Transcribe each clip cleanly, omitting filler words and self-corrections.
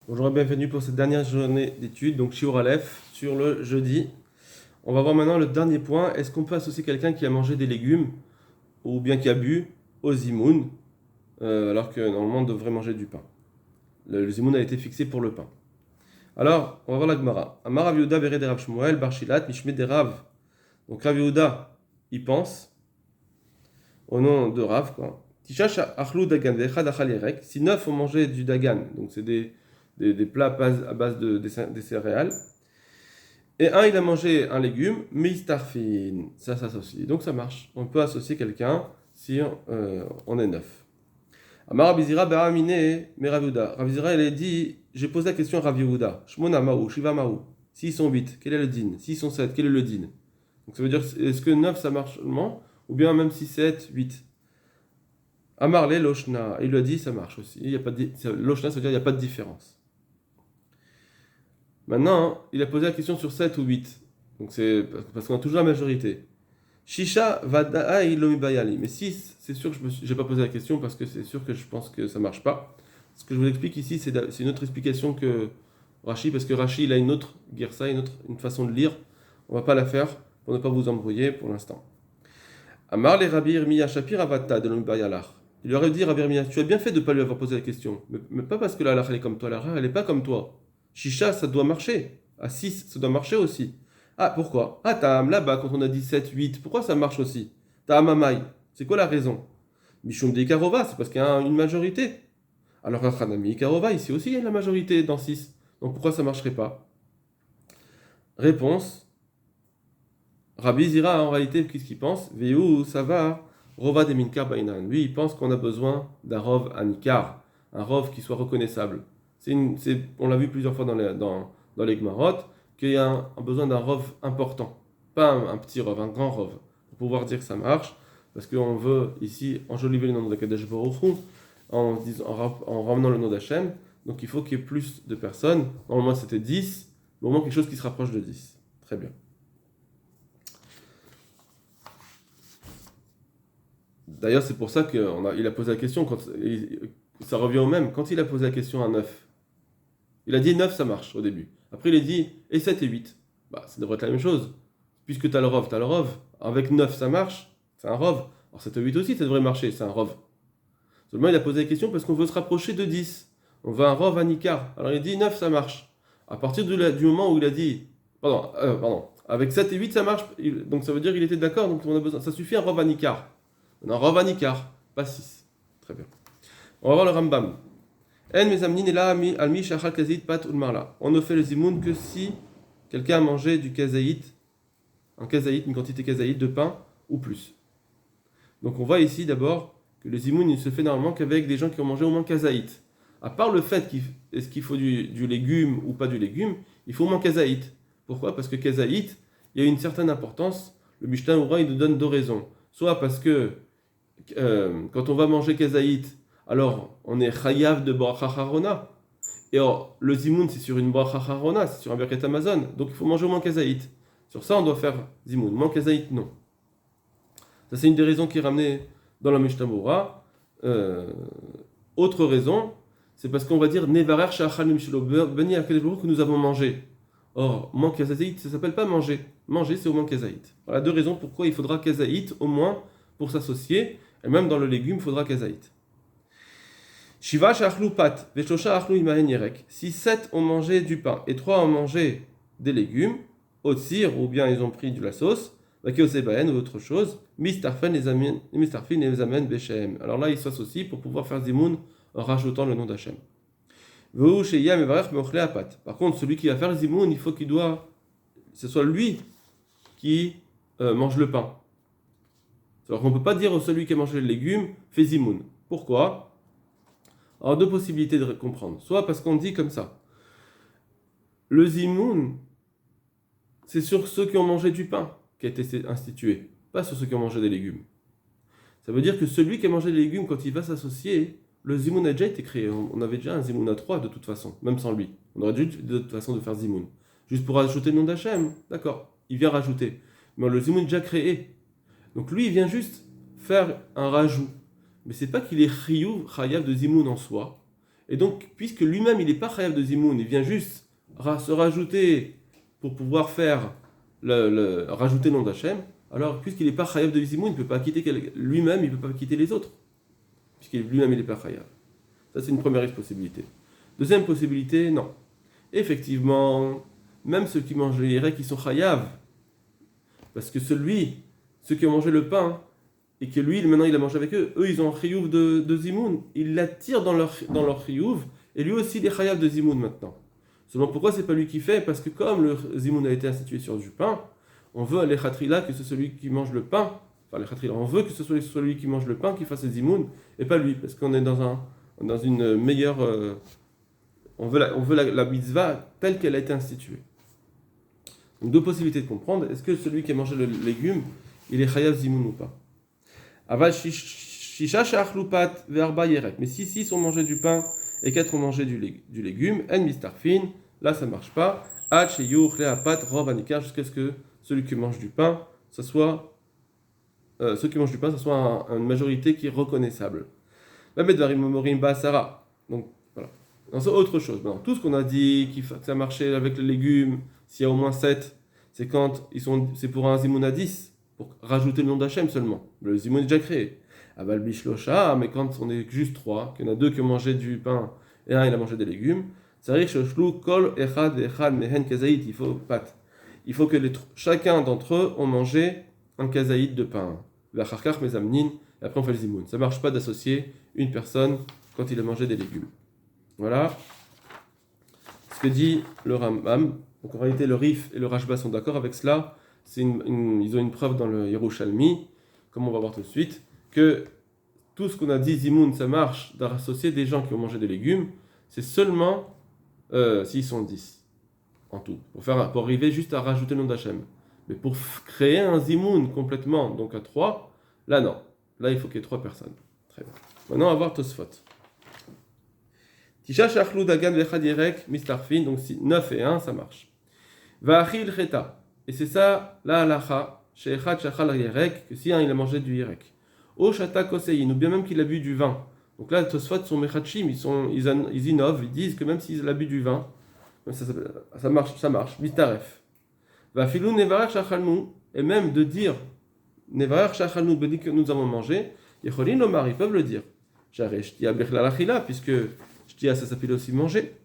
Bonjour et bienvenue pour cette dernière journée d'études, donc Shiur Aleph, sur le jeudi. On va voir maintenant le dernier point. Est-ce qu'on peut associer quelqu'un qui a mangé des légumes ou bien qui a bu au zimoun, alors que normalement on devrait manger du pain. Le zimoun a été fixé pour le pain. Alors, on va voir la Gemara. Amar Rav Yehuda Bered Rav Shmuel Bar Shilat Mishmeh de Rav. Donc Rav Yehuda, il pense au nom de Rav, quoi. Tishash Achlou Dagan Vechad Achal Yerek. Si 9 ont mangé du Dagan, donc c'est des plats à base des céréales. Et un, il a mangé un légume, mistarfin. Ça s'associe. Donc ça marche. On peut associer quelqu'un si on est neuf. Amar Rabizira Be'amine mais Raviuda. Rabizira, il a dit, j'ai posé la question à Raviuda. Shmona Maou, Shiva Maou. S'ils sont 8, quel est le din? S'ils sont 7, quel est le din? Donc ça veut dire, est-ce que 9 ça marche seulement? Ou bien même si 7, 8? Amar le Loshna. Il lui a dit, ça marche aussi. Il y a pas de, Loshna, ça veut dire, il n'y a pas de différence. Maintenant, il a posé la question sur 7 ou 8. Donc c'est parce qu'on a toujours la majorité. Shisha vada'i lomibayali. Mais 6, c'est sûr que je n'ai pas posé la question parce que c'est sûr que je pense que ça ne marche pas. Ce que je vous explique ici, c'est une autre explication que Rashi, parce que Rashi, il a une autre girsa, une façon de lire. On ne va pas la faire pour ne pas vous embrouiller pour l'instant. Amar le Rabbi Irmiya Shapir avata de lomibayalar. Il lui aurait dit, Rabbi Irmiya, tu as bien fait de ne pas lui avoir posé la question. Mais pas parce que la halakha elle est comme toi, la halakha elle n'est pas comme toi. Shisha, ça doit marcher. À 6, ça doit marcher aussi. Ah, pourquoi? Ah, Ta'am, là-bas, quand on a dit 7, 8, pourquoi ça marche aussi? Ta'am Amai, c'est quoi la raison? Mishum de Ikarova, c'est parce qu'il y a une majorité. Alors, Rachanami Ikarova, ici aussi, il y a la majorité dans 6. Donc, pourquoi ça ne marcherait pas? Réponse. Rabbi Zira, en réalité, qu'est-ce qu'il pense? Veu, ça va. Rova de Minkar Bainan. Lui, il pense qu'on a besoin d'un Rov Anikar, un Rov qui soit reconnaissable. On l'a vu plusieurs fois dans les Gmarot, qu'il y a un besoin d'un Rov important. Pas un petit Rov, un grand Rov. Pour pouvoir dire que ça marche, parce qu'on veut ici enjoliver le nom de Kadesh Baruch Hu, en ramenant le nom d'Hachem. Donc il faut qu'il y ait plus de personnes. Normalement c'était 10, mais au moins quelque chose qui se rapproche de 10. Très bien. D'ailleurs, c'est pour ça qu'il a posé la question, ça revient au même. Quand il a posé la question à 9, il a dit 9, ça marche au début. Après, il a dit et 7 et 8. Bah, ça devrait être la même chose. Puisque tu as le Rov, tu as le Rov. Avec 9, ça marche, c'est un Rov. Alors 7 et 8 aussi, ça devrait marcher, c'est un Rov. Seulement, il a posé la question parce qu'on veut se rapprocher de 10. On veut un Rov à Nikar. Alors il dit 9, ça marche. À partir du moment où il a dit. Pardon. Avec 7 et 8, ça marche. Donc ça veut dire qu'il était d'accord, donc on a besoin. Ça suffit un Rov à Nikar. On a un Rov à Nikar, pas 6. Très bien. On va voir le Rambam. On ne fait le zimoun que si quelqu'un a mangé du kazaït, une quantité kazaït de pain ou plus. Donc on voit ici d'abord que le zimoun il se fait normalement qu'avec des gens qui ont mangé au moins kazaït. À part le fait est-ce qu'il faut du légume ou pas du légume, il faut au moins kazaït. Pourquoi? Parce que kazaït, il y a une certaine importance. Le Mishnah Oura, il nous donne deux raisons. Soit parce que quand on va manger kazaït, alors on est chayav de bracha harona. Et alors, le zimoun, c'est sur une bracha harona, c'est sur un birkat Amazon. Donc il faut manger au moins kazaït. Sur ça, on doit faire zimoun. Moins kazaït, non. Ça, c'est une des raisons qui est ramenée dans la Mishnah Moura. Autre raison, c'est parce qu'on va dire Nevarer Sha'achalim Shelo Beni que nous avons mangé. Or, moins kazaït, ça ne s'appelle pas manger. Manger, c'est au moins kazaït. Voilà deux raisons pourquoi il faudra kazaït au moins pour s'associer. Et même dans le légume, il faudra kazaït. Shiva shachlu pat, veshosha achlu imahen yerek. Si 7 ont mangé du pain et 3 ont mangé des légumes, otsir, ou bien ils ont pris de la sauce, vakeosebaen ou autre chose, mistarfin les amen beshem. Alors là, ils s'associent pour pouvoir faire zimoun en rajoutant le nom d'Hachem. Par contre, celui qui va faire zimoun, il faut que ce soit lui qui mange le pain. Alors qu'on ne peut pas dire à celui qui a mangé les légumes, fais zimoun. Pourquoi? Alors, deux possibilités de comprendre. Soit parce qu'on dit comme ça. Le zimoun, c'est sur ceux qui ont mangé du pain qui a été institué, pas sur ceux qui ont mangé des légumes. Ça veut dire que celui qui a mangé des légumes, quand il va s'associer, le zimoun a déjà été créé. On avait déjà un zimoun à 3 de toute façon, même sans lui. On aurait dû de toute façon de faire zimoun. Juste pour rajouter le nom d'Hachem, d'accord, il vient rajouter. Mais le zimoun est déjà créé. Donc lui, il vient juste faire un rajout. Mais c'est pas qu'il est chayav de zimoun en soi. Et donc, puisque lui-même, il n'est pas chayav de zimoun, il vient juste se rajouter pour pouvoir faire rajouter le nom d'Hachem, alors puisqu'il n'est pas chayav de zimoun, il ne peut pas quitter lui-même, il ne peut pas quitter les autres, puisqu'il lui-même, il n'est pas chayav. Ça, c'est une première possibilité. Deuxième possibilité, non. Effectivement, même ceux qui mangent le hirek, ils sont chayav, parce que ceux qui ont mangé le pain, et que lui, maintenant, il a mangé avec eux, ils ont un chiyuv de zimoun, ils l'attirent dans leur chiyuv, et lui aussi, il est chayav de zimoun maintenant. Seulement, pourquoi c'est pas lui qui fait? Parce que comme le zimoun a été institué sur du pain, on veut à l'echatrila que c'est celui qui mange le pain, enfin l'echatrila, on veut que ce soit celui qui mange le pain qui fasse le zimoun, et pas lui, parce qu'on est dans une meilleure... on veut la mitzvah telle qu'elle a été instituée. Donc deux possibilités de comprendre, est-ce que celui qui a mangé le légume, il est chayav zimoun ou pas? Aval shisha shachlupat verba yerek. Mais si 6 ont mangé du pain et 4 ont mangé du légume, en mistarfin, là ça marche pas. Ad sheyuch leapat rov anikar, jusqu'à ce que celui qui mange du pain, ça soit une majorité qui est reconnaissable. Donc voilà. Non, c'est autre chose. Maintenant, tout ce qu'on a dit, que ça marchait avec les légumes, s'il y a au moins 7, c'est c'est pour un zimoun à 10. Pour rajouter le nom d'Hachem seulement. Le zimoun est déjà créé. Aval bishlocha, mais quand on est juste 3, qu'il y en a 2 qui ont mangé du pain et un il a mangé des légumes, kol echad echad mehen kazaït, il faut que chacun d'entre eux ont mangé un kazaït de pain. Vacharkar mezamnin, et après on fait le zimoun. Ça ne marche pas d'associer une personne quand il a mangé des légumes. Voilà ce que dit le Rambam. Donc en réalité, le Rif et le Rashba sont d'accord avec cela. Ils ont une preuve dans le Yerushalmi, comme on va voir tout de suite, que tout ce qu'on a dit, zimoun, ça marche d'associer des gens qui ont mangé des légumes, c'est seulement s'ils sont 10 en tout, pour arriver juste à rajouter le nom d'Hachem. Mais pour créer un zimoun complètement, donc à 3, là non. Là il faut qu'il y ait 3 personnes. Très bien. Maintenant on va voir Tosfot. Tisha shachlou dagan vechad yerek mistarfin, donc 9 et 1, ça marche. Va'achil cheta. Et c'est ça, la halacha, chez Echad Shachal Yerek, que si il a mangé du Yerek. O Shata Koseyin, ou bien même qu'il a bu du vin. Donc là, les Tosfot sont Mechachim, ils innovent, ils disent que même s'il a bu du vin, ça marche, Mitaref. Va filou Nevarach Shachalnu, et même de dire Nevarach Shachalnu, dit que nous avons mangé, Yecholin Omar, ils peuvent le dire. J'arrête, Shtia Bechla Lachila, puisque Shtia, ça s'appelle aussi manger.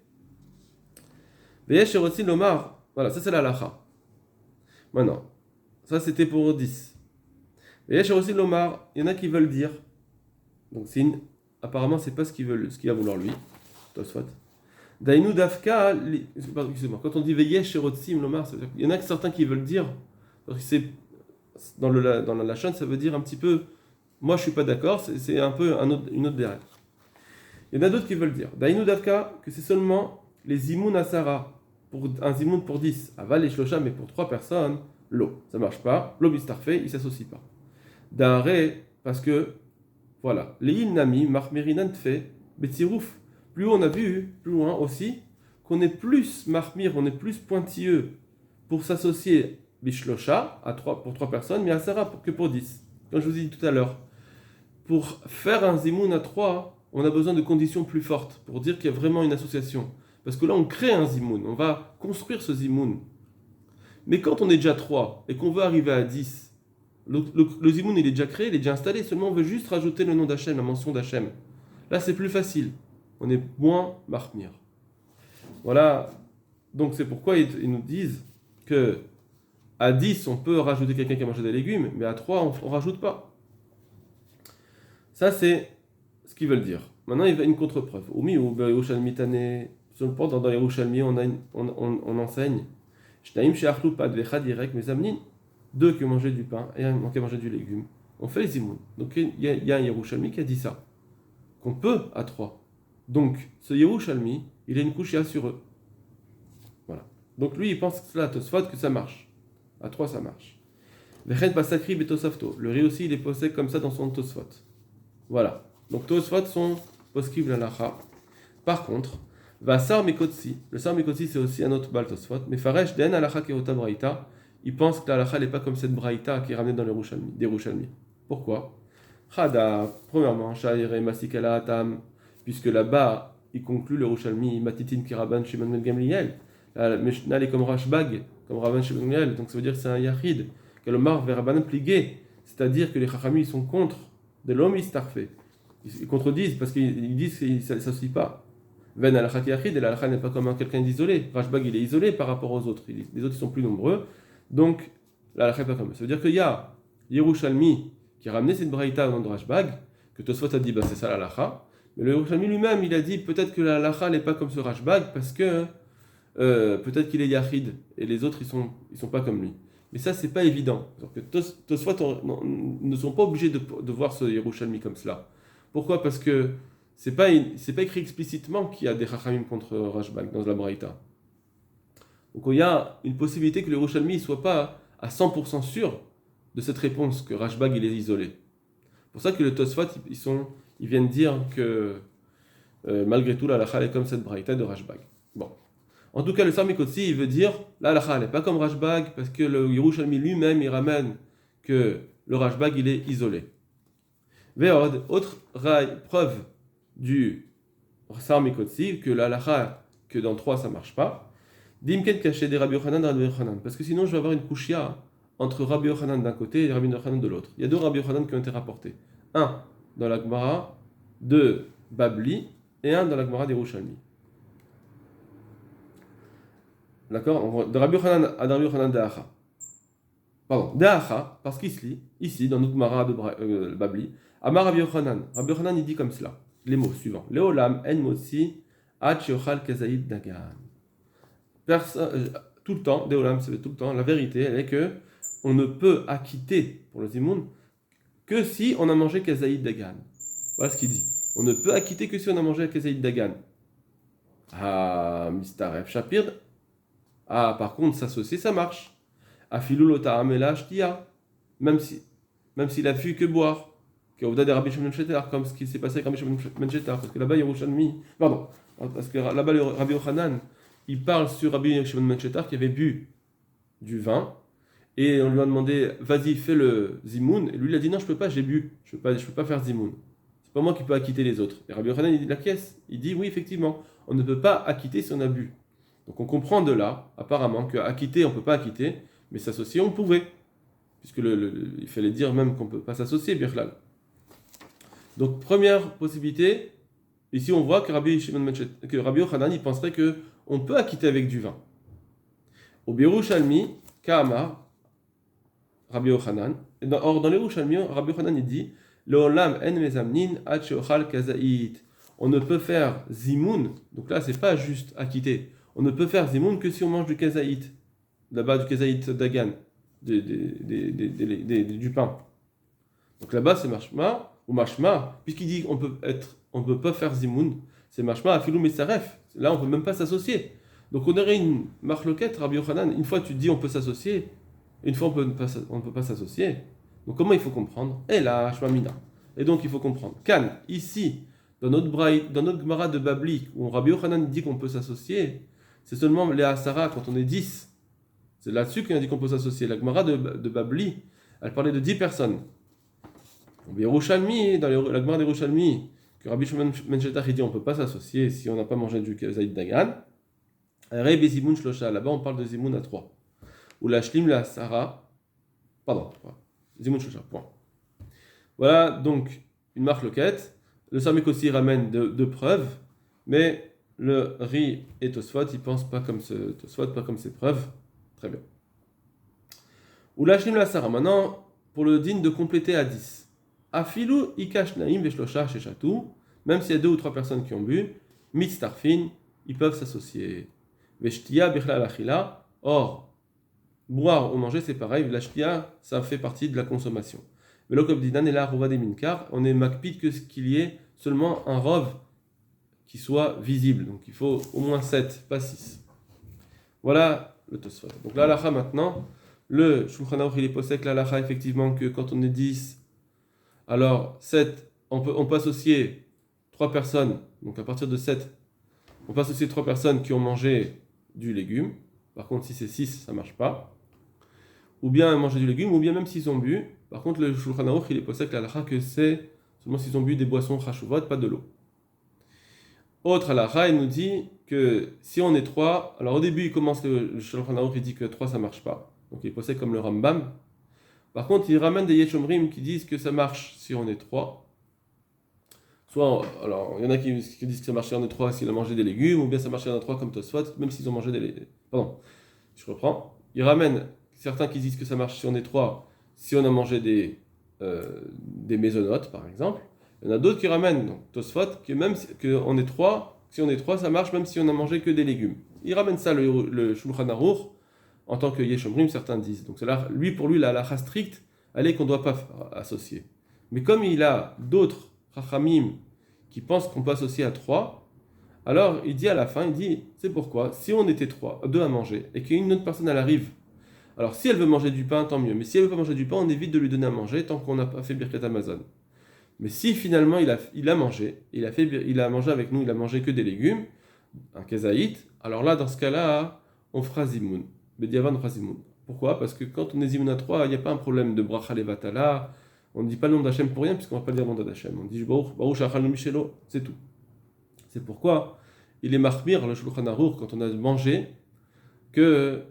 Veyesh Erotzin Omar, voilà, ça c'est la halacha. Maintenant, ça c'était pour 10. Et il y a aussi l'Omar, il y en a qui veulent dire, donc apparemment c'est pas ce qu'il va vouloir lui, Tosfot. Dainu Dafka, excusez-moi, quand on dit Veyesh Sherotzim l'Omar, il y en a certains qui veulent dire, parce que c'est dans la Lachon, ça veut dire un petit peu, moi je suis pas d'accord, c'est un peu une autre derrière. Il y en a d'autres qui veulent dire, Dainu Dafka, que c'est seulement les Zimoun Asara. Pour un zimoun pour 10, aval et shlocha, mais pour 3 personnes, l'eau. Ça marche pas. L'eau bistarfé, il ne s'associe pas. D'arrêt, parce que, voilà, les nami, marmirinan fait, betirouf. Plus on a vu, plus loin aussi, qu'on est plus marmir, on est plus pointilleux pour s'associer bishlocha pour 3 personnes, mais à Sarah que pour 10. Comme je vous ai dit tout à l'heure, pour faire un zimoun à 3, on a besoin de conditions plus fortes pour dire qu'il y a vraiment une association. Parce que là, on crée un zimoun, on va construire ce zimoun. Mais quand on est déjà 3 et qu'on veut arriver à 10, le zimoun il est déjà créé, il est déjà installé, seulement on veut juste rajouter le nom d'Hachem, la mention d'Hachem. Là, c'est plus facile. On est moins marmir. Voilà. Donc c'est pourquoi ils nous disent que à 10, on peut rajouter quelqu'un qui a mangé des légumes, mais à 3, on ne rajoute pas. Ça, c'est ce qu'ils veulent dire. Maintenant, il y a une contre-preuve. Oumi ou Yerushalmi Tane. Dans Yerushalmi, on enseigne Shnaim she'achlu pad vechad yerek mezamnin, 2 qui ont mangé du pain et 1 qui a mangé du légume. On fait les zimoun. Donc il y a un Yerushalmi qui a dit ça. Qu'on peut à 3. Donc ce Yerushalmi, il a une couchia sur eux. Voilà. Donc lui, il pense que ça marche. À 3, ça marche. Vechet basakri betosafto. Le riz aussi, il est posé comme ça dans son tosfot. Voilà. Donc tosfot sont poskiv la lacha. Par contre, va sar mikotsi. Le sar mikotsi, c'est aussi un autre bal tosfot. Mais faresh den alacha keota braïta. Il pense que la halacha n'est pas comme cette braïta qui est ramenée dans des Yerushalmi. Pourquoi? Chada, premièrement, shaire masikala atam, puisque là-bas, il conclut le Yerushalmi, Matitin Kiraban Shimon Ben Gamliel. La Mishnah est comme Rashbag, comme Rabban Shimon Ben Gamliel, donc ça veut dire que c'est un Yachid. Kalomar vers Rabbanan pligué, c'est-à-dire que les Chachamim ils sont contre de l'homme istarfé. Ils contredisent parce qu'ils disent qu'il ne s'associe pas. Ven al Yachid, et l'alakha n'est pas comme quelqu'un d'isolé. Rashbag il est isolé par rapport aux autres. Les autres ils sont plus nombreux, donc l'alakha n'est pas comme eux. Ça veut dire qu'il y a Yerushalmi qui a ramené cette braïta au nom de Rashbag, que Tosfot a dit c'est ça l'alakha. Mais le Yerushalmi lui-même il a dit peut-être que l'alakha n'est pas comme ce Rashbag parce que peut-être qu'il est Yachid et les autres ils sont pas comme lui. Mais ça, c'est pas évident. Que Tosfot ne sont pas obligés de voir ce Yerushalmi comme cela. Pourquoi ? Parce que c'est pas écrit explicitement qu'il y a des Chachamim contre Rashbag dans la Braïta. Donc il y a une possibilité que le Yerushalmi ne soit pas à 100% sûr de cette réponse, que Rashbag il est isolé. C'est pour ça que le Tosfot, ils viennent dire que malgré tout, la halakha est comme cette Braïta de Rashbag. Bon. En tout cas, le Sarmikotsi, il veut dire, la halakha n'est pas comme Rashbag, parce que le Yerushalmi lui-même, il ramène que le Rashbag, il est isolé. Ve'od, autre preuve du Sarmikotsi, que la halakha, que dans 3, ça ne marche pas. Dimken caché des Rabbi Yochanan et Rabbi Yochanan, parce que sinon, je vais avoir une kushia entre Rabbi Yochanan d'un côté et Rabbi Yochanan de l'autre. Il y a 2 Rabbi Yochanan qui ont été rapportés. Un dans la Gemara de Babli et un dans la Gemara des Yerushalmi. D'accord ? De Rabbi Yochanan à Rabbi Yochanan d'Acha. Pardon, d'Acha, parce qu'il se lit, ici, dans notre Gemara de Babli, Amar Rabbi Yochanan. Rabbi Yochanan, il dit comme cela, les mots suivants. Leolam en motzi ad sheochal kazaïd dagan. Tout le temps, Leolam, c'est tout le temps, la vérité, elle est que on ne peut acquitter pour le zimoun que si on a mangé kazaïd dagan. Voilà ce qu'il dit. On ne peut acquitter que si on a mangé kazaïd dagan. Ah, mistaref shapir. Ah, par contre, s'associer, ça marche. Afilou lota amela shtia. Même s'il a vu que boire. Qu'au-delà des Rabbi Shimon Ben Shetar, comme ce qui s'est passé avec Rabbi Shimon Ben Shetar. Parce que là-bas, Yerushalmi. Pardon. Parce que là-bas, le Rabbi Yochanan, il parle sur Rabbi Shimon Ben Shetar qui avait bu du vin. Et on lui a demandé, vas-y, fais le zimoun. Et lui, il a dit, non, je peux pas, j'ai bu. Je peux pas faire zimoun. C'est pas moi qui peux acquitter les autres. Et Rabbi Yochanan, il dit la caisse. Il dit, oui, effectivement, on ne peut pas acquitter si on a bu. Donc on comprend de là, apparemment, qu'acquitter, on ne peut pas acquitter, mais s'associer, on pouvait. Puisque il fallait dire même qu'on ne peut pas s'associer, Birlal. Donc première possibilité, ici on voit que Rabbi Yochanan, il penserait qu'on peut acquitter avec du vin. Au Yerushalmi, Ka'amar, Rabbi Yochanan. Or, dans les Yerushalmi, Rabbi Yochanan, il dit Leolam en mezamnin ad sheochal kazaït. On ne peut faire zimoun, donc là, c'est pas juste acquitter. On ne peut faire zimoun que si on mange du kazaït, là-bas du kazaït dagan, du pain. Donc là-bas, c'est mashma ou mashma, puisqu'il dit qu'on peut pas faire zimoun, c'est mashma afilou mesaref. Là, on peut même pas s'associer. Donc on aurait une marloquette, Rabbi Yochanan. Une fois, tu dis on peut s'associer. Une fois, on ne peut pas s'associer. Donc, comment il faut comprendre ? Et là, Shmamina. Et donc, il faut comprendre. Kan, ici, dans notre Gemara de Babli, où Rabbi Yochanan dit qu'on peut s'associer, c'est seulement les Asara quand on est 10. C'est là-dessus qu'on a dit qu'on peut s'associer. La Gemara de Babli, elle parlait de 10 personnes. Dans la Gemara de Yerushalmi, que Rabbi Shimon Ben Shetar dit on ne peut pas s'associer si on n'a pas mangé du Kazaïd Dagan. Là-bas, on parle de Zimoun à 3. Ou la Shlim la Sarah. Pardon, Zimoun Shosha, point. Voilà donc une marque loquette. Le Sarmik aussi ramène deux preuves, mais le Ri et Tosfot, ils pensent pas comme Tosfot, pas comme ces preuves. Très bien. Ou la Shlim la Sarah. Maintenant, pour le din de compléter à 10. Afilou ikash naim veshlosha sheshatu. Même s'il y a 2 ou 3 personnes qui ont bu, mitztarfin, ils peuvent s'associer. Veshtia bichlal achila. Or, boire ou manger, c'est pareil. La shtia, ça fait partie de la consommation. Mais l'okobdinan et la rova des minkar, on est makpid que ce qu'il y ait seulement un rov qui soit visible. Donc il faut au moins 7, pas 6. Voilà le Tosfot. Donc la halacha maintenant, le Shulchan Aruch il est possède la halacha effectivement que quand on est 10, alors 7, on peut associer 3 personnes. Donc à partir de 7, on peut associer 3 personnes qui ont mangé du légume. Par contre, si c'est 6, ça ne marche pas. Ou bien manger du légume, ou bien même s'ils ont bu. Par contre, le Shulchan Aruch, il est possède la halakha que c'est seulement s'ils ont bu des boissons chashuvot, pas de l'eau. Autre halakha, il nous dit que si on est trois, alors au début, il commence le Shulchan Aruch, il dit que trois ça marche pas. Donc il possède comme le Rambam. Par contre, il ramène des Yeshomrim qui disent que ça marche si on est trois. Soit, alors, il y en a qui disent que ça marche si on est trois s'il a mangé des légumes, ou bien ça marche si on est trois comme Tosfot, même s'ils ont mangé des légumes. Pardon, je reprends. Il ramène certains qui disent que ça marche si on est trois, si on a mangé des mésonotes, par exemple. Il y en a d'autres qui ramènent, donc Tosfot, que même si on est trois, si on est trois, ça marche même si on a mangé que des légumes. Il ramène ça, le Shulchan Aruch, en tant que Yeshomrim, certains disent. Donc lui, pour lui, la halakha stricte, elle est qu'on ne doit pas associer. Mais comme il a d'autres Chachamim qui pensent qu'on peut associer à trois, alors il dit à la fin, il dit, c'est pourquoi, si on était trois, deux à manger, et qu'une autre personne elle arrive, alors si elle veut manger du pain, tant mieux, mais si elle veut pas manger du pain, on évite de lui donner à manger tant qu'on n'a pas fait Birkat Amazon. Mais si finalement il a mangé, il a mangé avec nous, il a mangé que des légumes, un kezaït, alors là, dans ce cas-là, on fera zimoun. Bediavan fera zimoun. Pourquoi? Parce que quand on est zimoun à 3, il n'y a pas un problème de bracha levatala, on ne dit pas le nom d'Hachem pour rien, puisqu'on ne va pas dire le nom d'Hachem. On dit Baruch Shachal Michelo, c'est tout. C'est pourquoi il est mahmir, le Shulchan Aruch, quand on a mangé, que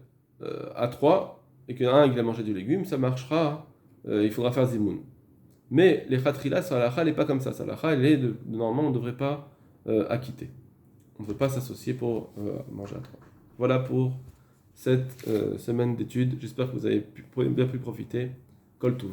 à 3, et qu'un il a mangé du légume, ça marchera, il faudra faire zimoun. Mais les khatrila, sa halakha, elle n'est pas comme ça. Sa halakha, elle est normalement, on ne devrait pas acquitter. On ne peut pas s'associer pour manger à 3. Voilà pour cette semaine d'études. J'espère que vous avez bien pu profiter. Kol Tuv.